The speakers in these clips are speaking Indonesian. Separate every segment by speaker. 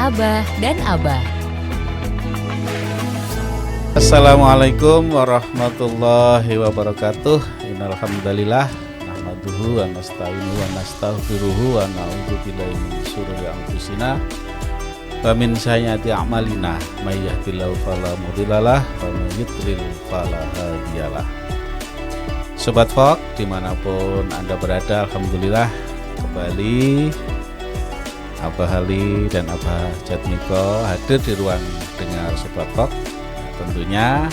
Speaker 1: Abah dan Abah.
Speaker 2: Assalamualaikum warahmatullahi wabarakatuh. Innalhamdalillah nahmaduhu wa nasta'inuhu wa nastaghfiruhu wa na'udzu billahi min syururi anfusina wa min sayyiati a'malina may yahdihillahu fala mudhillalah wa may yudlil fala hadiyalah. Sobat Fok dimanapun Anda berada, alhamdulillah kembali Abah Ali dan Abah Jatmiko hadir di ruang dengar Sobat Fok. Tentunya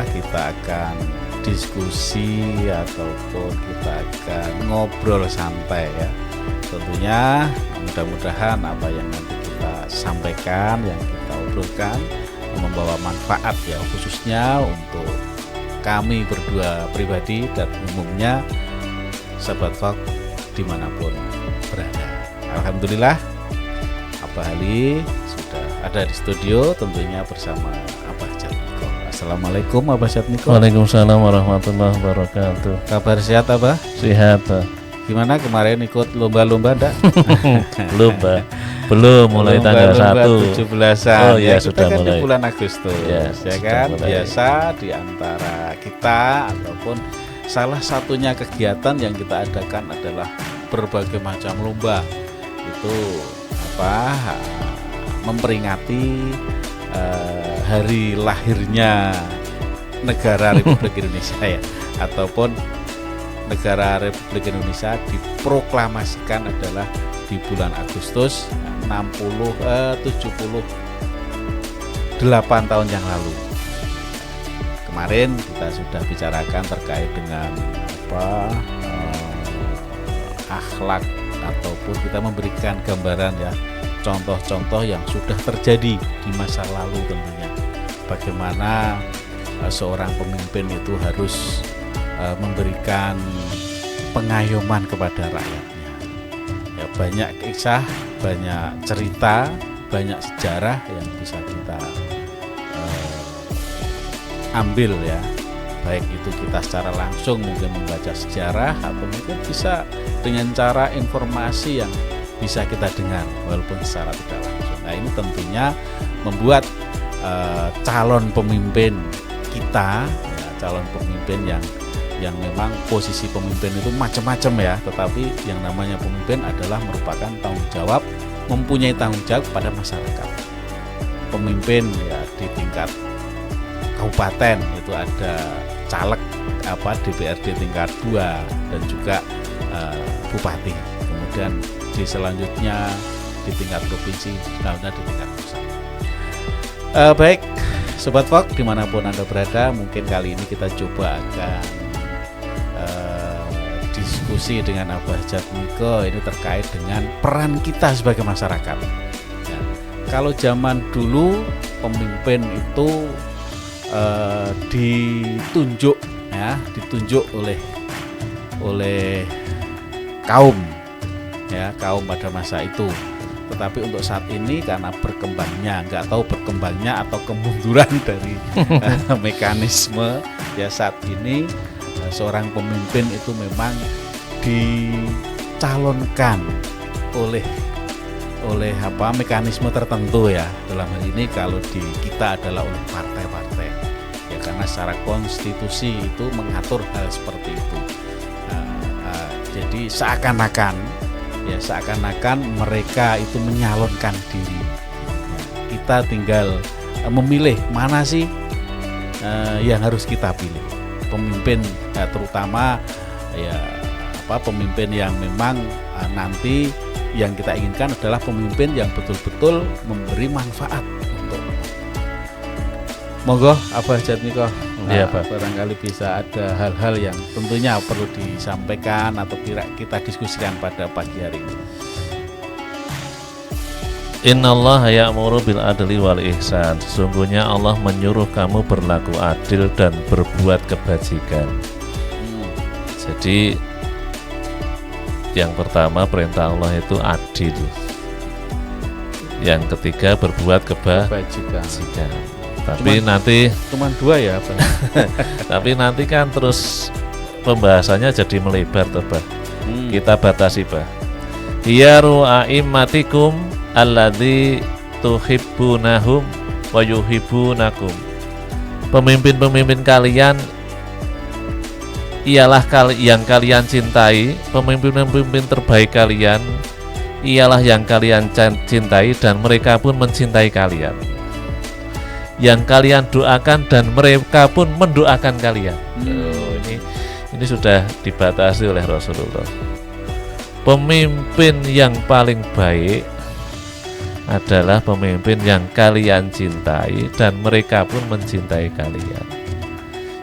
Speaker 2: kita akan diskusi ataupun kita akan ngobrol santai ya. Tentunya mudah-mudahan apa yang nanti kita sampaikan, yang kita obrolkan membawa manfaat ya, khususnya untuk kami berdua pribadi dan umumnya Sobat Fok dimanapun berada. Alhamdulillah Abah Ali sudah ada di studio tentunya bersama Abah Jatmiko. Assalamualaikum Abah Jatmiko.
Speaker 3: Waalaikumsalam warahmatullahi wabarakatuh.
Speaker 2: Kabar sehat Abah?
Speaker 3: Sehat.
Speaker 2: Gimana kemarin ikut lomba-lomba enggak?
Speaker 3: Belum mulai tanggal 1
Speaker 2: 17-an.
Speaker 3: Oh ya,
Speaker 2: kita
Speaker 3: sudah
Speaker 2: kan
Speaker 3: mulai
Speaker 2: di bulan Agustus ya kan
Speaker 3: mulai.
Speaker 2: Biasa di antara kita ataupun salah satunya kegiatan yang kita adakan adalah berbagai macam lomba. Itu memperingati hari lahirnya negara Republik Indonesia ya, ataupun negara Republik Indonesia diproklamasikan adalah di bulan Agustus 78 tahun yang lalu. Kemarin kita sudah bicarakan terkait dengan akhlak ataupun kita memberikan gambaran ya, contoh-contoh yang sudah terjadi di masa lalu tentunya. Bagaimana seorang pemimpin itu harus memberikan pengayoman kepada rakyatnya. Ya, banyak kisah, banyak cerita, banyak sejarah yang bisa kita ambil ya. Baik itu kita secara langsung mungkin membaca sejarah atau mungkin bisa dengan cara informasi yang bisa kita dengar walaupun secara tidak langsung. Nah, ini tentunya membuat calon pemimpin kita ya, calon pemimpin yang memang posisi pemimpin itu macam-macam ya, tetapi yang namanya pemimpin adalah merupakan tanggung jawab, mempunyai tanggung jawab pada masyarakat. Pemimpin ya di tingkat kabupaten itu ada caleg DPRD tingkat 2 dan juga bupati. Kemudian di selanjutnya di tingkat provinsi, selanjutnya di tingkat pusat. Baik, Sobat Fok dimanapun Anda berada, mungkin kali ini kita coba akan diskusi dengan Abah Jatmiko ini terkait dengan peran kita sebagai masyarakat ya. Kalau zaman dulu pemimpin itu ditunjuk oleh kaum pada masa itu. Tetapi untuk saat ini karena berkembangnya, nggak tahu berkembangnya atau kemunduran dari mekanisme ya, saat ini seorang pemimpin itu memang dicalonkan oleh mekanisme tertentu ya. Dalam hal ini kalau di kita adalah oleh partai-partai ya, karena secara konstitusi itu mengatur hal seperti itu. Jadi seakan-akan mereka itu menyalonkan diri ya, kita tinggal memilih mana sih yang harus kita pilih pemimpin ya, terutama ya pemimpin yang memang nanti yang kita inginkan adalah pemimpin yang betul-betul memberi manfaat untuk. Monggo Abah Jatmiko,
Speaker 3: ya,
Speaker 2: barangkali bisa ada hal-hal yang tentunya perlu disampaikan atau kita diskusikan pada pagi hari ini.
Speaker 3: Innallaha ya'muru bil adli wal ihsan. Sesungguhnya Allah menyuruh kamu berlaku adil dan berbuat kebajikan. Jadi yang pertama perintah Allah itu adil. Yang ketiga berbuat kebajikan. Tapi nanti
Speaker 2: cuma 2 ya Pak.
Speaker 3: Tapi nanti kan terus pembahasannya jadi melebar toh, Bah. Kita batasi, Bah. khiyaru a'immatikum alladzi tuhibbunahum wa yuhibbunakum. Pemimpin-pemimpin kalian ialah yang kalian cintai, pemimpin-pemimpin terbaik kalian ialah yang kalian cintai dan mereka pun mencintai kalian. Yang kalian doakan dan mereka pun mendoakan kalian. Ini sudah dibatasi oleh Rasulullah. Pemimpin yang paling baik adalah pemimpin yang kalian cintai dan mereka pun mencintai kalian.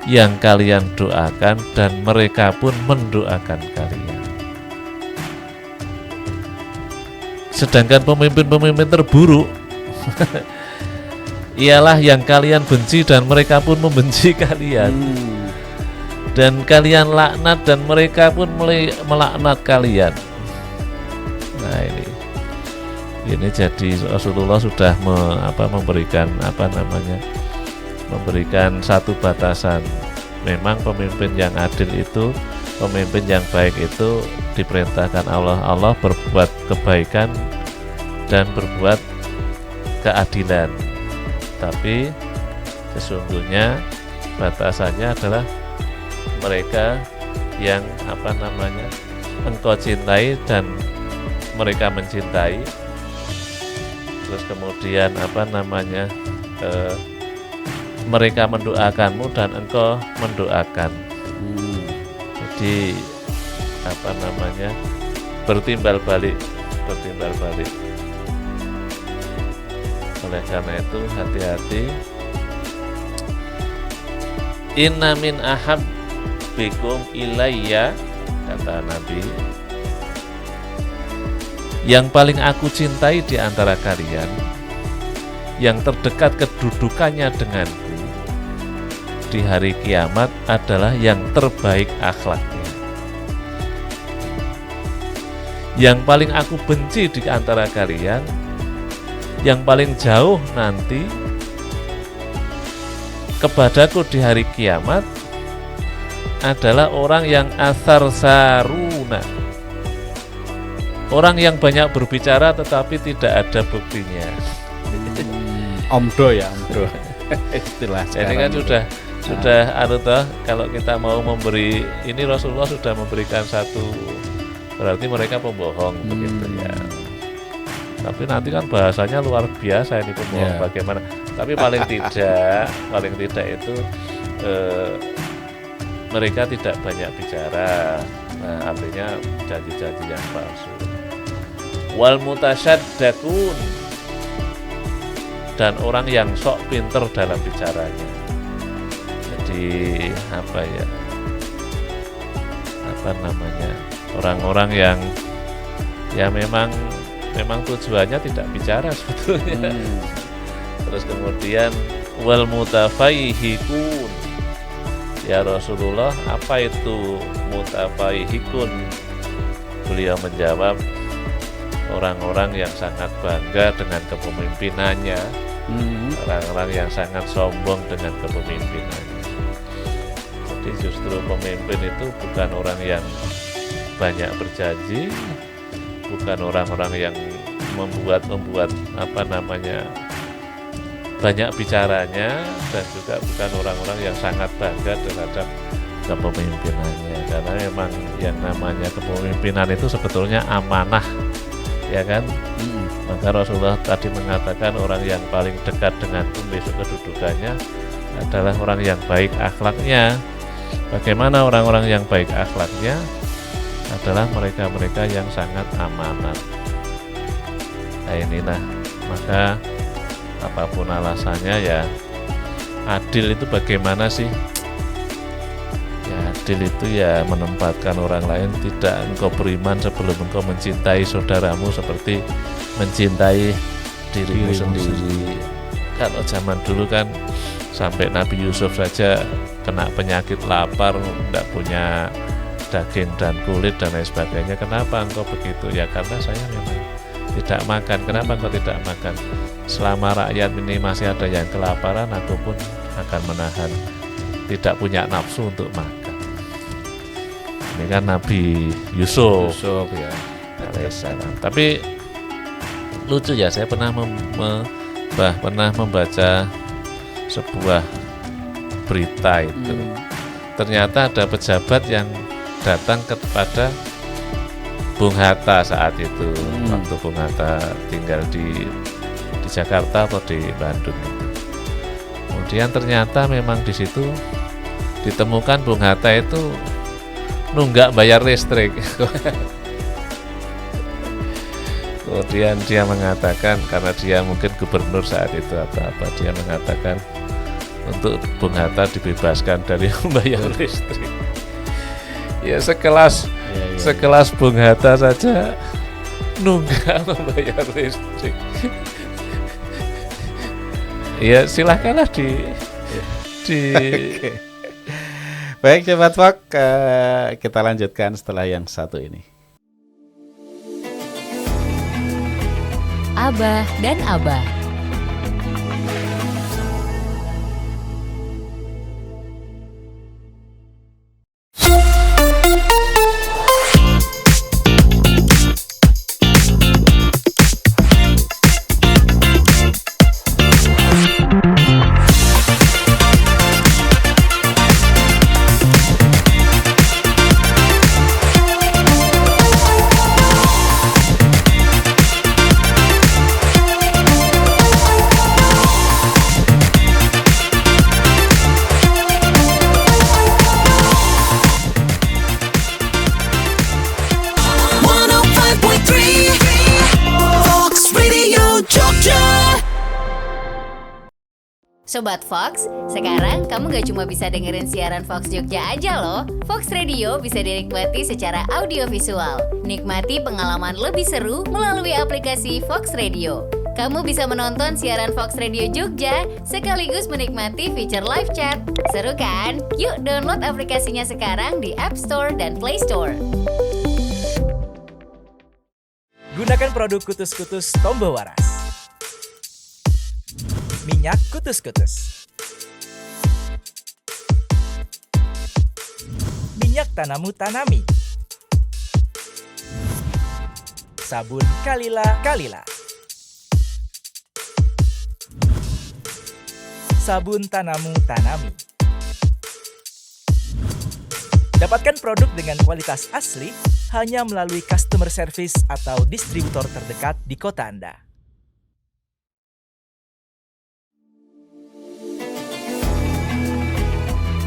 Speaker 3: Yang kalian doakan dan mereka pun mendoakan kalian. Sedangkan pemimpin-pemimpin terburuk ialah yang kalian benci dan mereka pun membenci kalian. Dan kalian laknat dan mereka pun melaknat kalian. Nah ini jadi Rasulullah sudah memberikan satu batasan. Memang pemimpin yang adil itu, pemimpin yang baik itu diperintahkan Allah berbuat kebaikan dan berbuat keadilan. Tapi sesungguhnya batasannya adalah mereka yang engkau cintai dan mereka mencintai. Terus kemudian mereka mendoakanmu dan engkau mendoakan. Jadi bertimbal balik. Oleh karena itu hati-hati. Inna min ahabbikum ilayya, kata Nabi, yang paling aku cintai di antara kalian, yang terdekat kedudukannya denganku di hari kiamat adalah yang terbaik akhlaknya. Yang paling aku benci di antara kalian, yang paling jauh nanti kepadaku di hari kiamat adalah orang yang asar saruna, orang yang banyak berbicara tetapi tidak ada buktinya.
Speaker 2: Omdo istilah.
Speaker 3: Jadi kan sudah kalau kita mau memberi ini, Rasulullah sudah memberikan satu, berarti mereka pembohong begitu ya. Tapi nanti kan bahasanya luar biasa ini pembohong bagaimana. Tapi paling tidak itu mereka tidak banyak bicara. Nah, artinya janji-janji yang palsu. Wal mutasyaddaqun, dan orang yang sok pinter dalam bicaranya. Jadi orang-orang yang memang tujuannya tidak bicara sebetulnya. Terus kemudian wal mutafaihikun, ya Rasulullah, apa itu mutafaihikun? Beliau menjawab, orang-orang yang sangat bangga dengan kepemimpinannya, orang-orang yang sangat sombong dengan kepemimpinannya. Jadi justru pemimpin itu bukan orang yang banyak berjanji, bukan orang-orang yang membuat banyak bicaranya, dan juga bukan orang-orang yang sangat bangga terhadap kepemimpinannya. Karena memang yang namanya kepemimpinan itu sebetulnya amanah, ya kan? Maka Rasulullah tadi mengatakan orang yang paling dekat denganku besok kedudukannya adalah orang yang baik akhlaknya. Bagaimana orang-orang yang baik akhlaknya? Adalah mereka-mereka yang sangat amanat. Nah inilah, maka apapun alasannya ya, adil itu bagaimana sih? Ya adil itu ya menempatkan orang lain, tidak engkau beriman sebelum engkau mencintai saudaramu seperti mencintai dirimu sendiri. Kalau zaman dulu kan sampai Nabi Yusuf saja kena penyakit lapar, tidak punya daging dan kulit dan lain sebagainya. Kenapa engkau begitu? Ya karena saya memang tidak makan. Kenapa engkau tidak makan? Selama rakyat ini masih ada yang kelaparan, aku pun akan menahan, tidak punya nafsu untuk makan. Ini kan Nabi Yusuf
Speaker 2: ya.
Speaker 3: Waalaikumsalam. Tapi lucu ya, saya pernah pernah membaca sebuah berita itu. Ternyata ada pejabat yang datang kepada Bung Hatta saat itu, waktu Bung Hatta tinggal di Jakarta atau di Bandung itu. Kemudian ternyata memang di situ ditemukan Bung Hatta itu nunggak bayar listrik. Kemudian dia mengatakan, karena dia mungkin gubernur saat itu atau apa, dia mengatakan untuk Bung Hatta dibebaskan dari membayar listrik. Ya sekelas Bung Hatta saja nunggak membayar listrik. Ya silahkanlah di
Speaker 2: Oke. Baik Sobat Fok, kita lanjutkan setelah yang satu ini.
Speaker 1: Abah dan Abah. Sobat Fox, sekarang kamu gak cuma bisa dengerin siaran Fox Jogja aja loh. Fox Radio bisa dinikmati secara audiovisual. Nikmati pengalaman lebih seru melalui aplikasi Fox Radio. Kamu bisa menonton siaran Fox Radio Jogja sekaligus menikmati fitur live chat. Seru kan? Yuk download aplikasinya sekarang di App Store dan Play Store.
Speaker 4: Gunakan produk Kutus-Kutus Tombo Waras. Minyak Kutus-Kutus. Minyak Tanamu Tanami. Sabun Kalila. Sabun Tanamu Tanami. Dapatkan produk dengan kualitas asli hanya melalui customer service atau distributor terdekat di kota Anda.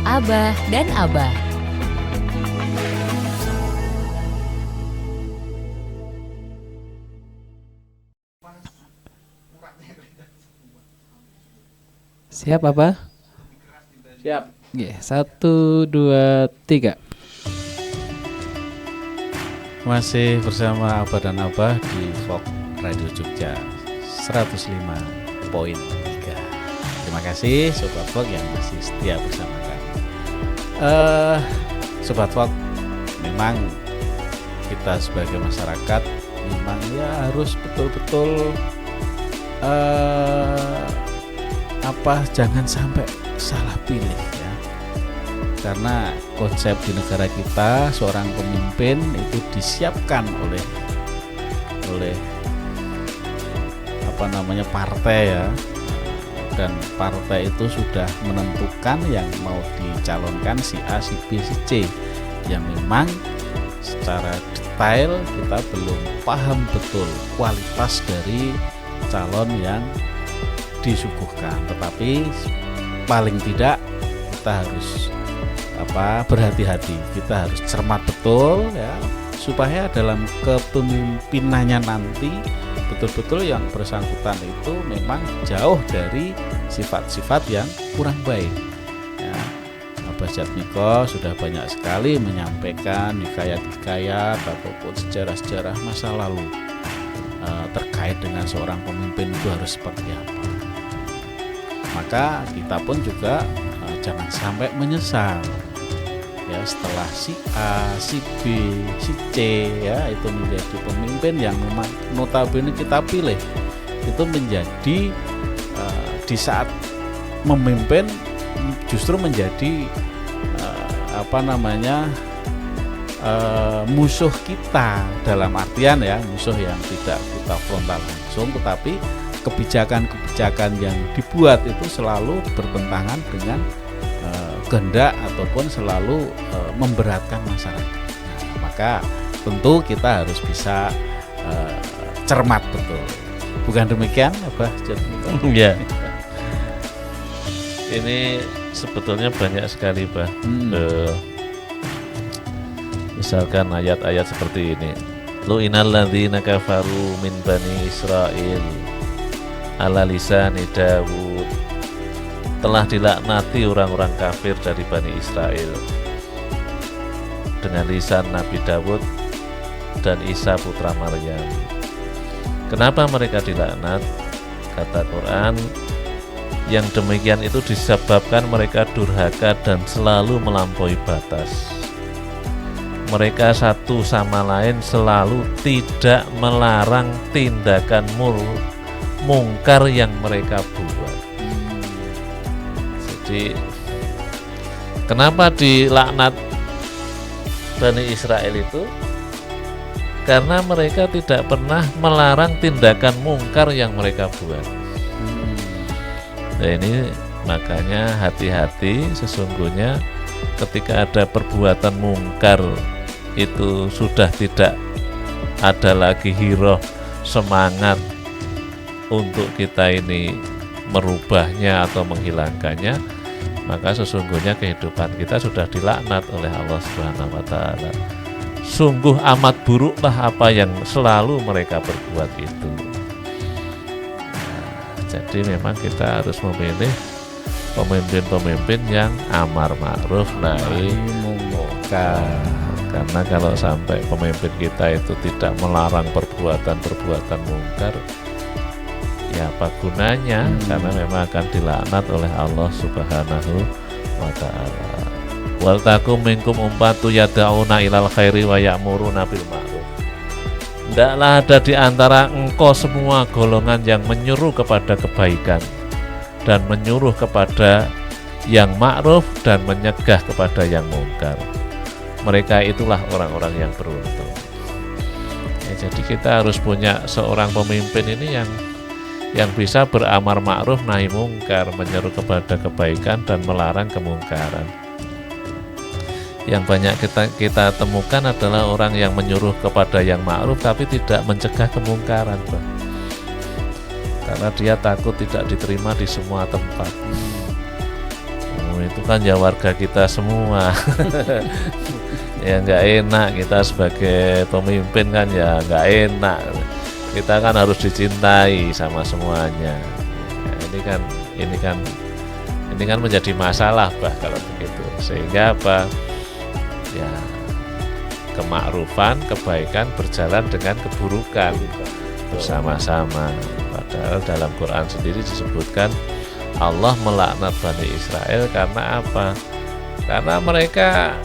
Speaker 1: Abah dan Abah.
Speaker 5: Siap apa?
Speaker 2: Siap.
Speaker 5: Oke, 1, 2, 3.
Speaker 2: Masih bersama Abah dan Abah di Fox Radio Jogja 105.3. Terima kasih Sobat Fox yang masih setia bersama kami. Sobat Fox, memang kita sebagai masyarakat memang ya harus betul-betul jangan sampai salah pilih ya. Karena konsep di negara kita seorang pemimpin itu disiapkan oleh partai ya, dan partai itu sudah menentukan yang mau dicalonkan si A, si B, si C, yang memang secara detail kita belum paham betul kualitas dari calon yang disuguhkan, tetapi paling tidak kita harus berhati-hati, kita harus cermat betul ya, supaya dalam kepemimpinannya nanti betul-betul yang bersangkutan itu memang jauh dari sifat-sifat yang kurang baik ya. Abah Jatmiko sudah banyak sekali menyampaikan hikayat-hikayat ataupun sejarah-sejarah masa lalu terkait dengan seorang pemimpin itu harus seperti apa. Maka kita pun juga jangan sampai menyesal ya, setelah si A, si B, si C ya itu menjadi pemimpin yang memang notabene kita pilih, itu menjadi di saat memimpin justru menjadi musuh kita, dalam artian ya musuh yang tidak kita frontal langsung, tetapi kebijakan-kebijakan yang dibuat itu selalu bertentangan dengan kehendak ataupun selalu memberatkan masyarakat. Nah, maka tentu kita harus bisa cermat betul. Bukan demikian, Abah?
Speaker 3: Ya. Ini sebetulnya banyak sekali, Bah. Misalkan ayat-ayat seperti ini. Lu'inal ladzina kafaru min bani Israil ala lisani Dawud. Telah dilaknati orang-orang kafir dari Bani Israel dengan lisan Nabi Dawud dan Isa putra Maryam. Kenapa mereka dilaknat? Kata Quran, yang demikian itu disebabkan mereka durhaka dan selalu melampaui batas. Mereka satu sama lain selalu tidak melarang tindakan mungkar yang mereka buat. Jadi kenapa dilaknat Bani Israel itu? Karena mereka tidak pernah melarang tindakan mungkar yang mereka buat. Nah, ini makanya hati-hati, sesungguhnya ketika ada perbuatan mungkar itu sudah tidak ada lagi hiroh semangat untuk kita ini merubahnya atau menghilangkannya, maka sesungguhnya kehidupan kita sudah dilaknat oleh Allah Subhanahu wa Ta'ala. Sungguh amat buruklah apa yang selalu mereka perbuat itu. Jadi memang kita harus memilih pemimpin-pemimpin yang amar ma'ruf nahi munkar. Karena kalau sampai pemimpin kita itu tidak melarang perbuatan-perbuatan mungkar, ya apa gunanya? Karena memang akan dilaknat oleh Allah Subhanahu wa Ta'ala. Wal takum minkum ummatu yad'una ilal khairi wa ya'muruna bil ma'ruf. Hendaklah ada di antara engkau semua golongan yang menyuruh kepada kebaikan dan menyuruh kepada yang ma'ruf dan menyegah kepada yang mungkar. Mereka itulah orang-orang yang beruntung. Ya, jadi kita harus punya seorang pemimpin ini yang bisa beramar ma'ruf nahi mungkar, menyeru kepada kebaikan dan melarang kemungkaran. Yang banyak kita temukan adalah orang yang menyuruh kepada yang ma'ruf tapi tidak mencegah kemungkaran, Pak. Karena dia takut tidak diterima di semua tempat. Itu kan ya warga kita semua. Ya nggak enak, kita sebagai pemimpin kan ya nggak enak. Kita kan harus dicintai sama semuanya. Ya, ini kan menjadi masalah, Bah, kalau begitu. Sehingga apa? Ya, kemakrufan, kebaikan berjalan dengan keburukan bersama-sama. Padahal dalam Quran sendiri disebutkan Allah melaknat Bani Israel karena apa? Karena mereka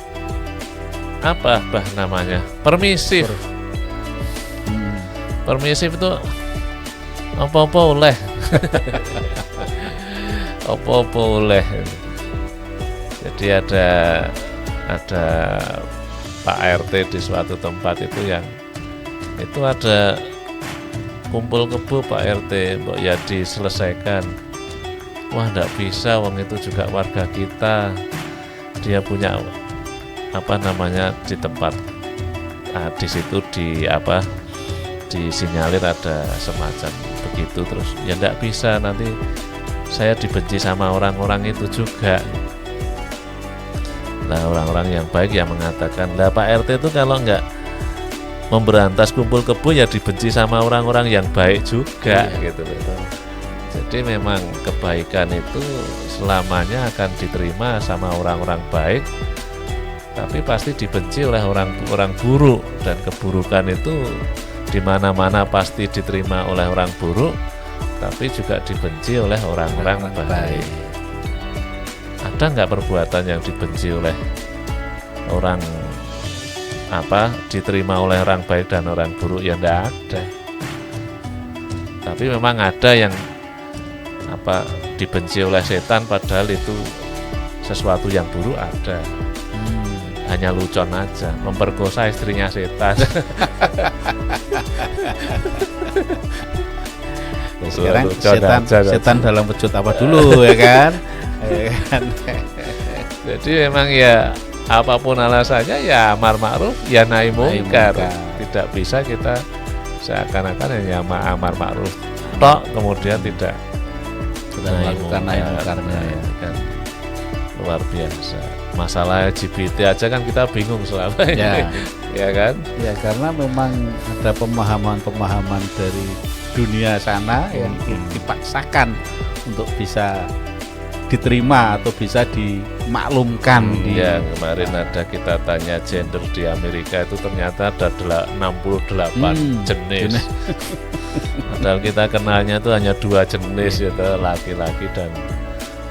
Speaker 3: apa bah namanya? Permisif. Permisif itu apa-apa oleh. Apa-apa oleh. Jadi ada Pak RT di suatu tempat itu yang itu ada kumpul kebo Pak RT, mbok ya diselesaikan. Wah, enggak bisa, wong itu juga warga kita. Dia punya apa namanya di tempat di situ disinyalir ada semacam begitu, terus ya enggak bisa, nanti saya dibenci sama orang-orang itu juga. Nah, orang-orang yang baik yang mengatakan, lah Pak RT itu kalau enggak memberantas kumpul kebo ya dibenci sama orang-orang yang baik juga, gitu loh. Jadi memang kebaikan itu selamanya akan diterima sama orang-orang baik, tapi pasti dibenci oleh orang-orang buruk, dan keburukan itu di mana-mana pasti diterima oleh orang buruk, tapi juga dibenci oleh orang-orang baik. Ada nggak perbuatan yang dibenci oleh orang diterima oleh orang baik dan orang buruk? Ya enggak ada. Tapi memang ada yang dibenci oleh setan padahal itu sesuatu yang buruk, ada. hanya lucon aja, memperkosa istrinya setan.
Speaker 2: Sekarang
Speaker 3: Lucon aja, kan.
Speaker 2: setan dalam wujud apa dulu ya kan? Ya kan?
Speaker 3: Jadi memang ya apapun alasannya ya amar ma'ruf ya nahi mungkar.
Speaker 2: mungkar.
Speaker 3: Tidak bisa kita seakan-akan hanya amar ma'ruf tok kemudian tidak
Speaker 2: Melakukan nahi mungkarnya ya.
Speaker 3: kan luar biasa. Masalah LGBT aja kan kita bingung selama ini. Ya kan?
Speaker 2: Ya karena memang ada pemahaman-pemahaman dari dunia sana yang dipaksakan untuk bisa diterima atau bisa dimaklumkan.
Speaker 3: Ya, kemarin ada kita tanya gender di Amerika itu ternyata ada 68 jenis. Padahal kita kenalnya itu hanya 2 jenis, yaitu laki-laki dan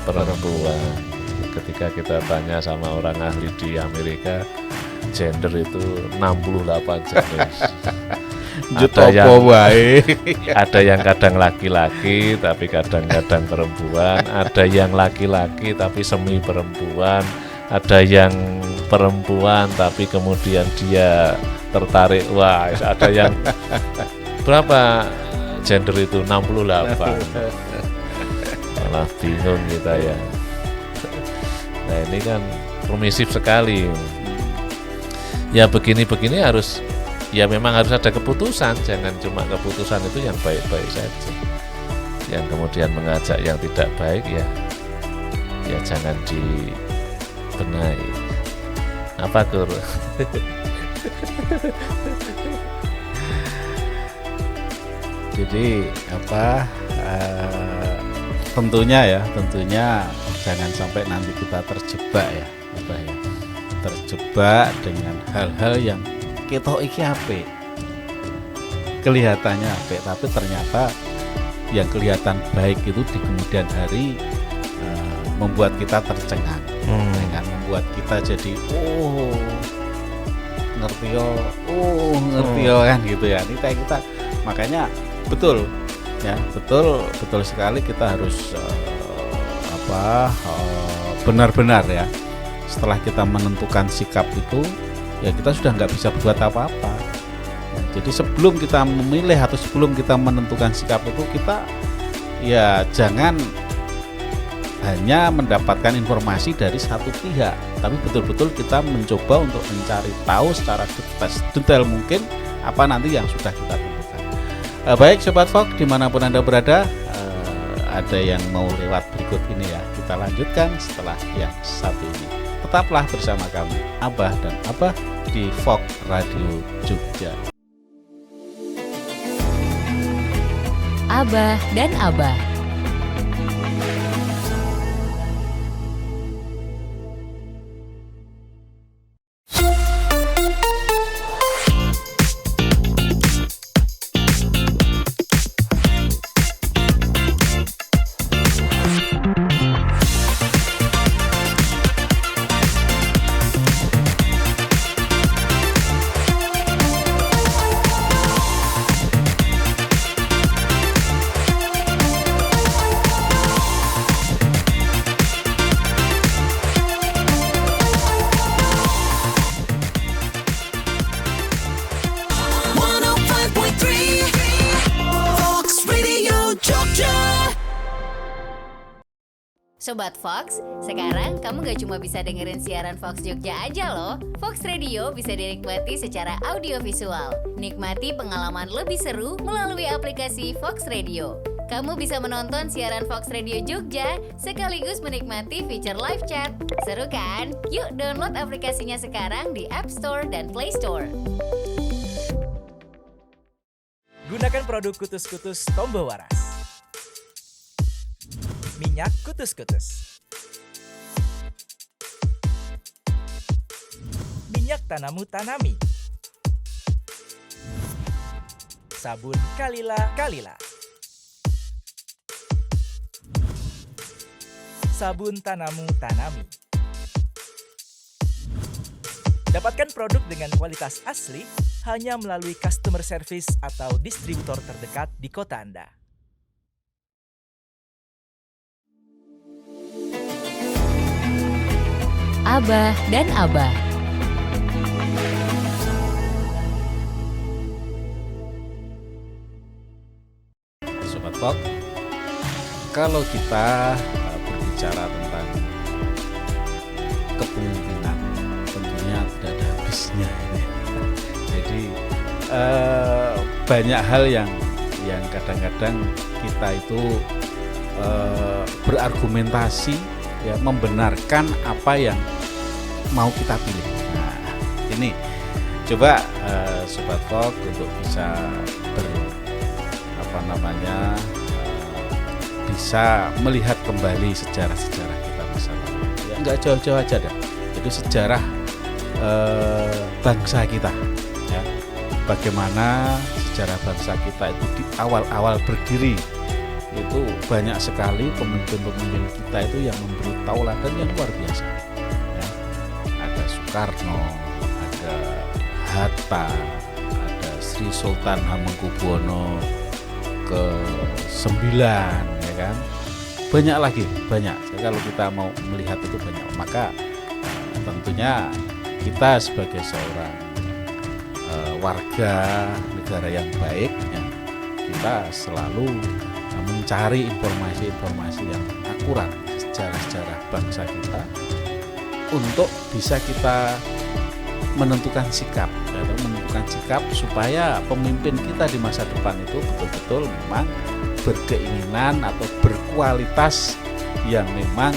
Speaker 3: perempuan. Ketika kita tanya sama orang ahli di Amerika, gender itu 68 jenis. Ada yang kadang laki-laki tapi kadang-kadang perempuan, ada yang laki-laki tapi semi perempuan, ada yang perempuan tapi kemudian dia tertarik, wah ada yang berapa gender itu 68. Malah bingung kita ya. Nah ini kan permisif sekali. Ya begini-begini harus, ya memang harus ada keputusan, jangan cuma keputusan itu yang baik-baik saja. Yang kemudian mengajak yang tidak baik ya jangan dibenahi. Apa Kur?
Speaker 2: Jadi tentunya jangan sampai nanti kita terjebak ya, terjebak dengan hal-hal yang ketok iki apik, kelihatannya apik tapi ternyata yang kelihatan baik itu di kemudian hari membuat kita tercengang, dengan membuat kita jadi ngerti yo kan gitu ya. Ini kayak kita makanya betul sekali kita harus benar-benar ya, setelah kita menentukan sikap itu ya kita sudah nggak bisa buat apa-apa. Jadi sebelum kita memilih atau sebelum kita menentukan sikap itu, kita ya jangan hanya mendapatkan informasi dari satu pihak, tapi betul-betul kita mencoba untuk mencari tahu secara detail mungkin apa nanti yang sudah kita tentukan. Baik Sobat Fox, dimanapun Anda berada, ada yang mau lewat berikut ini ya, kita lanjutkan setelah yang satu ini. Tetaplah bersama kami, Abah dan Abah di Fox Radio Jogja.
Speaker 1: Abah dan Abah. Sobat Fox, sekarang kamu gak cuma bisa dengerin siaran Fox Jogja aja loh. Fox Radio bisa dinikmati secara audiovisual. Nikmati pengalaman lebih seru melalui aplikasi Fox Radio. Kamu bisa menonton siaran Fox Radio Jogja sekaligus menikmati fitur live chat. Seru kan? Yuk download aplikasinya sekarang di App Store dan Play Store.
Speaker 4: Gunakan produk Kutus-Kutus Tombo Waras. Minyak Kutus-Kutus. Minyak Tanamu Tanami. Sabun Kalila. Sabun Tanamu Tanami. Dapatkan produk dengan kualitas asli hanya melalui customer service atau distributor terdekat di kota Anda.
Speaker 1: Abah dan Abah.
Speaker 2: Sobat Fox, kalau kita berbicara tentang kepemimpinan, tentunya tidak ada habisnya ini. Jadi banyak hal yang kadang-kadang kita itu berargumentasi, ya, membenarkan apa yang mau kita pilih. Nah, ini coba Sobat Fox untuk bisa bisa melihat kembali sejarah-sejarah kita masa lalu. Ya, nggak jauh-jauh aja dah. Itu sejarah bangsa kita. Ya. Bagaimana sejarah bangsa kita itu di awal-awal berdiri itu banyak sekali pemimpin-pemimpin kita itu yang memberi tauladan yang luar biasa. Ya. Ada Soekarno, ada Hatta, ada Sri Sultan Hamengkubuwono ke-9, ya kan, banyak lagi, banyak. Jadi kalau kita mau melihat itu banyak, maka tentunya kita sebagai seorang warga negara yang baik, ya, kita selalu mencari informasi-informasi yang akurat sejarah-sejarah bangsa kita untuk bisa kita menentukan sikap supaya pemimpin kita di masa depan itu betul-betul memang berkeinginan atau berkualitas yang memang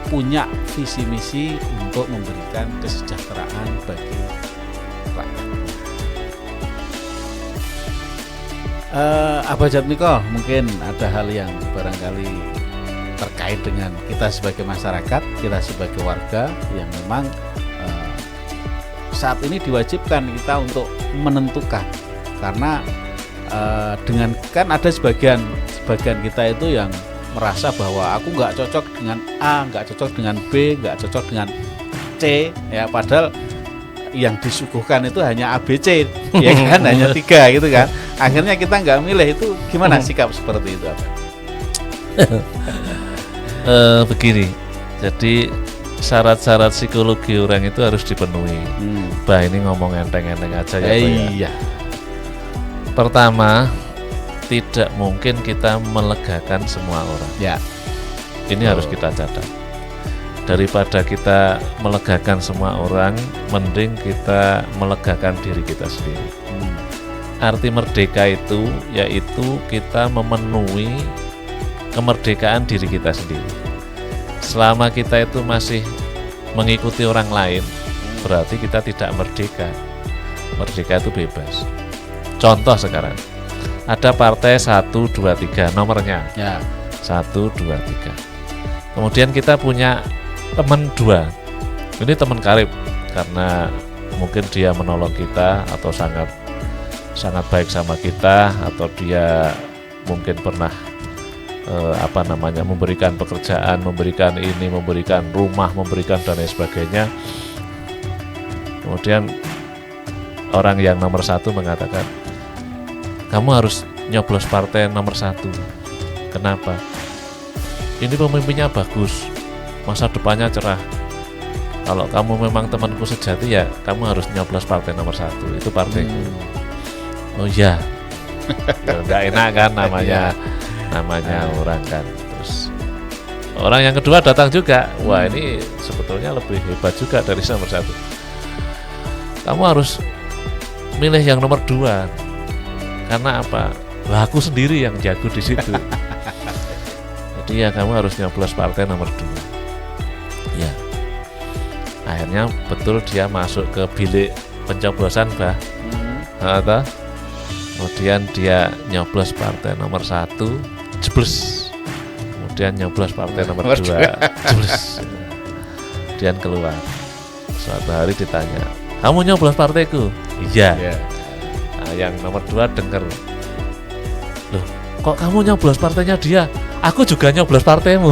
Speaker 2: punya visi misi untuk memberikan kesejahteraan bagi rakyat. Abah Jatmiko, mungkin ada hal yang barangkali terkait dengan kita sebagai masyarakat, kita sebagai warga yang memang saat ini diwajibkan kita untuk menentukan, karena dengan kan ada sebagian kita itu yang merasa bahwa aku nggak cocok dengan A, nggak cocok dengan B, nggak cocok dengan C, ya, padahal yang disuguhkan itu hanya A, B, C, ya kan, hanya 3 gitu kan. Akhirnya kita nggak milih. Itu gimana sikap seperti itu, apa?
Speaker 3: Begini, jadi syarat-syarat psikologi orang itu harus dipenuhi. Bah, ini ngomong enteng-enteng aja ya, Pak, ya.
Speaker 2: Iya.
Speaker 3: Pertama, tidak mungkin kita melegakan semua orang.
Speaker 2: Ya.
Speaker 3: Ini harus kita catat. Daripada kita melegakan semua orang, mending kita melegakan diri kita sendiri. Arti merdeka itu yaitu kita memenuhi kemerdekaan diri kita sendiri. Selama kita itu masih mengikuti orang lain, berarti kita tidak merdeka. Merdeka itu bebas. Contoh sekarang, ada partai 1, 2, 3 nomornya,
Speaker 2: Ya.
Speaker 3: 1, 2, 3. Kemudian kita punya teman 2. Ini teman karib, karena mungkin dia menolong kita atau sangat baik sama kita, atau dia mungkin pernah memberikan pekerjaan, memberikan ini, memberikan rumah, memberikan dan lain sebagainya. Kemudian orang yang nomor 1 mengatakan, kamu harus nyoblos partai nomor 1. Kenapa? Ini pemimpinnya bagus, masa depannya cerah. Kalau kamu memang temanku sejati, ya kamu harus nyoblos partai nomor 1. Itu partaiku. Oh iya. Ya, nggak enak kan namanya orang kan. Terus orang yang kedua datang juga. Wah, ini sebetulnya lebih hebat juga dari nomor 1. Kamu harus milih yang nomor 2. Karena apa? Lah, aku sendiri yang jago di situ. Jadi ya kamu harus nyoblos partai nomor 2. Ya. Akhirnya betul dia masuk ke bilik pencoblosan, Bah. Atau kemudian dia nyoblos partai nomor 1, jebles. Kemudian nyoblos partai nomor 2, jebles. Kemudian keluar. Suatu hari ditanya, kamu nyoblos partaiku? Iya. Nah, yang nomor 2 dengar, loh, kok kamu nyoblos partainya dia? Aku juga nyoblos partaimu.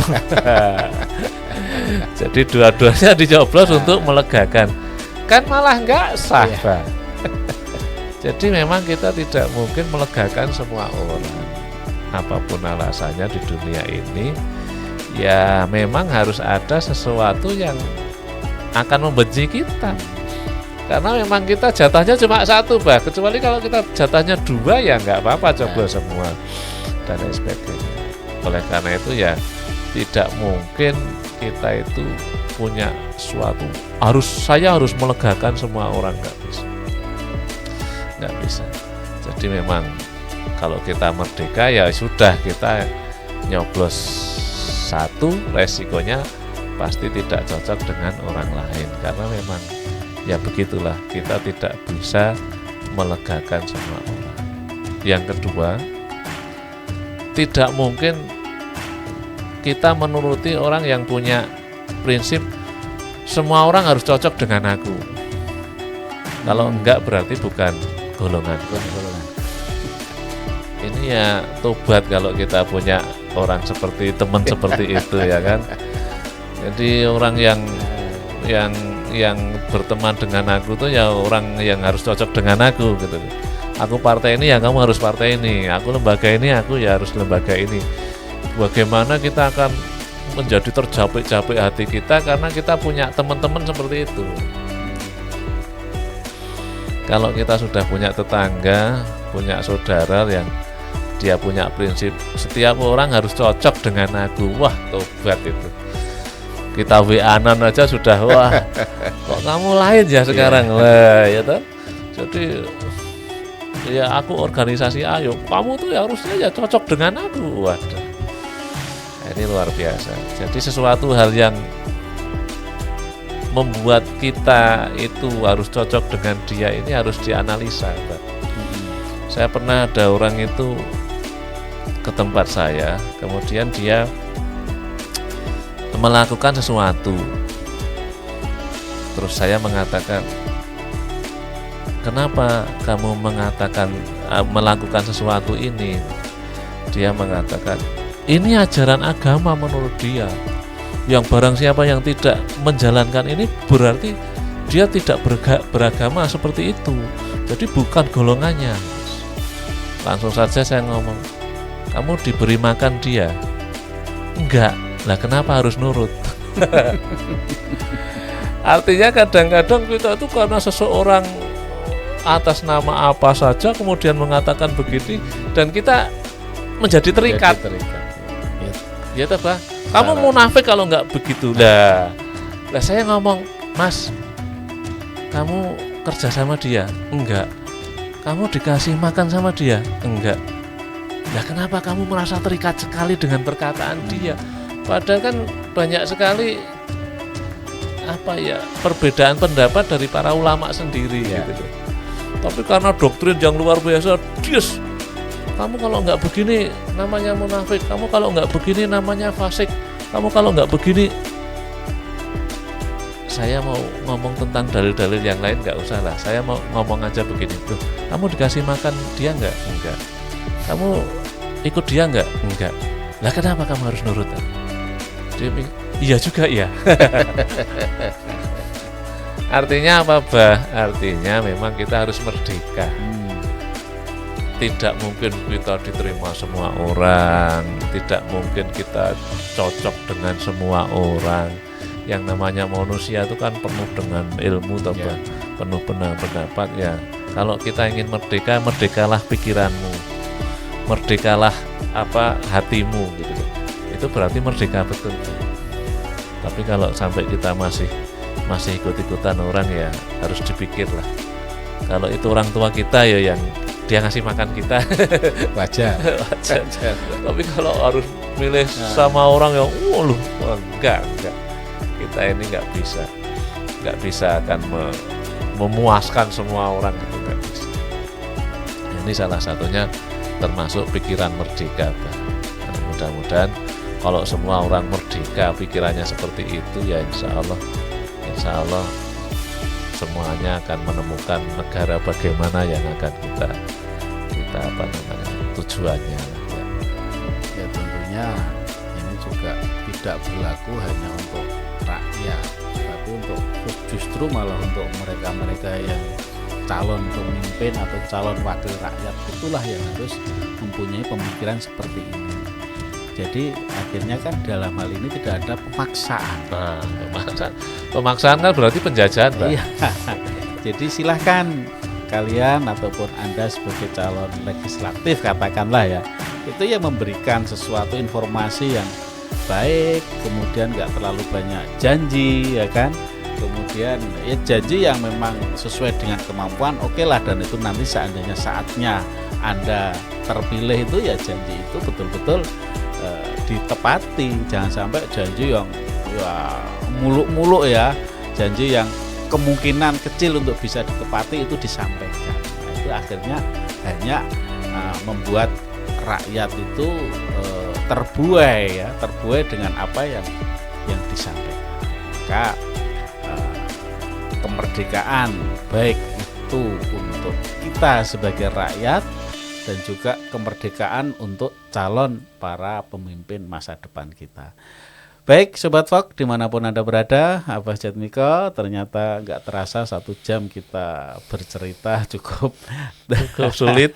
Speaker 3: Jadi dua-duanya dicoblos untuk melegakan. Kan malah nggak sah, Pak. Jadi memang kita tidak mungkin melegakan semua orang. Apapun alasannya di dunia ini, ya memang harus ada sesuatu yang akan membenci kita. Karena memang kita jatahnya cuma 1, Bah. Kecuali kalau kita jatahnya 2, ya nggak apa-apa, coblos semua. dan lain sebagainya. Oleh karena itu ya tidak mungkin kita itu punya suatu saya harus melegakan semua orang, nggak bisa. Jadi memang kalau kita merdeka ya sudah, kita nyoblos satu, resikonya pasti tidak cocok dengan orang lain, karena memang ya begitulah, kita tidak bisa melegakan semua orang. Yang kedua, tidak mungkin kita menuruti orang yang punya prinsip semua orang harus cocok dengan aku. Kalau enggak berarti bukan golongan. Ini ya tobat kalau kita punya orang seperti teman seperti itu ya kan. Jadi orang yang berteman dengan aku tuh ya orang yang harus cocok dengan aku gitu. Aku partai ini ya kamu harus partai ini. Aku lembaga ini aku ya harus lembaga ini. Bagaimana kita akan menjadi tercapek-capek hati kita karena kita punya teman-teman seperti itu. Kalau kita sudah punya tetangga, punya saudara yang dia punya prinsip setiap orang harus cocok dengan aku, wah tobat itu. Kita WA-an aja sudah, wah kok kamu lain ya sekarang, wah ya toh. Jadi ya aku organisasi ayo, kamu tuh harusnya ya cocok dengan aku, waduh. Ini luar biasa. Jadi sesuatu hal yang membuat kita itu harus cocok dengan dia ini harus dianalisa. Saya pernah ada orang itu ke tempat saya, kemudian dia melakukan sesuatu. Terus saya mengatakan, kenapa kamu melakukan sesuatu ini? Dia mengatakan, ini ajaran agama menurut dia. Yang barang siapa yang tidak menjalankan ini berarti dia tidak beragama seperti itu. Jadi bukan golongannya. Langsung saja saya ngomong, kamu diberi makan dia? Enggak. Lah kenapa harus nurut? Artinya kadang-kadang kita itu karena seseorang atas nama apa saja kemudian mengatakan begini dan kita menjadi terikat. Ya toh, Pak. Kamu munafik kalau nggak begitu. Lah saya ngomong, Mas, kamu kerja sama dia? Enggak. Kamu dikasih makan sama dia? Enggak. Lah kenapa kamu merasa terikat sekali dengan perkataan dia? Padahal kan banyak sekali perbedaan pendapat dari para ulama sendiri gitu. Tapi karena doktrin yang luar biasa, kamu kalau nggak begini namanya munafik, kamu kalau nggak begini namanya fasik, kamu kalau nggak begini. Saya mau ngomong tentang dalil-dalil yang lain nggak usah lah, saya mau ngomong aja begini. Tuh, kamu dikasih makan dia nggak? Enggak. Kamu ikut dia nggak? Enggak. Lah kenapa kamu harus nurut? Dia bilang, iya juga ya. Artinya apa, Bah? Artinya memang kita harus merdeka. Tidak mungkin kita diterima semua orang, tidak mungkin kita cocok dengan semua orang. Yang namanya manusia itu kan penuh dengan ilmu, penuh pendapat ya. Kalau kita ingin merdeka, merdekalah pikiranmu, merdekalah hatimu gitu. Itu berarti merdeka betul. Tapi kalau sampai kita masih ikut-ikutan orang ya harus dipikir lah. Kalau itu orang tua kita ya yang dia ngasih makan kita
Speaker 2: wajar.
Speaker 3: Tapi kalau harus milih sama orang yang enggak, kita ini nggak bisa akan memuaskan semua orang, itu nggak bisa. Ini salah satunya termasuk pikiran merdeka. Nah, mudah-mudahan kalau semua orang merdeka pikirannya seperti itu ya insya Allah semuanya akan menemukan negara bagaimana yang akan kita tujuannya.
Speaker 2: Ya tentunya ini juga tidak berlaku hanya untuk rakyat, tapi untuk justru malah untuk mereka yang calon pemimpin atau calon wakil rakyat, itulah yang harus mempunyai pemikiran seperti ini. Jadi akhirnya kan dalam hal ini tidak ada pemaksaan.
Speaker 3: Nah, pemaksaan kan berarti penjajahan, Pak.
Speaker 2: Iya. Jadi silahkan kalian ataupun Anda sebagai calon legislatif katakanlah ya, itu yang memberikan sesuatu informasi yang baik, kemudian nggak terlalu banyak janji, ya kan. Kemudian ya janji yang memang sesuai dengan kemampuan, oke lah, dan itu nanti seandainya saatnya Anda terpilih itu ya janji itu betul-betul ditepati. Jangan sampai janji yang ya muluk-muluk ya, janji yang kemungkinan kecil untuk bisa ditepati itu disampaikan. Nah, itu akhirnya hanya membuat rakyat itu terbuai dengan apa yang disampaikan. Maka kemerdekaan baik itu untuk kita sebagai rakyat dan juga kemerdekaan untuk calon para pemimpin masa depan kita. Baik Sobat Fox, dimanapun Anda berada, Abah Jatmiko, ternyata nggak terasa 1 jam kita bercerita cukup sulit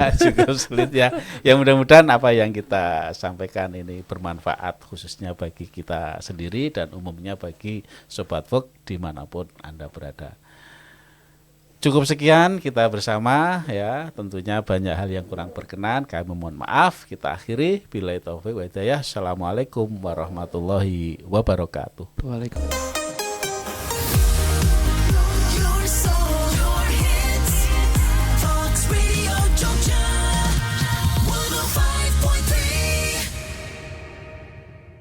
Speaker 2: ya. Ya mudah-mudahan apa yang kita sampaikan ini bermanfaat khususnya bagi kita sendiri dan umumnya bagi Sobat Fox dimanapun Anda berada. Cukup sekian kita bersama ya, tentunya banyak hal yang kurang berkenan, kami mohon maaf. Kita akhiri, billahi taufik wa hidayah. Assalamualaikum warahmatullahi wabarakatuh.
Speaker 5: Waalaikumsalam.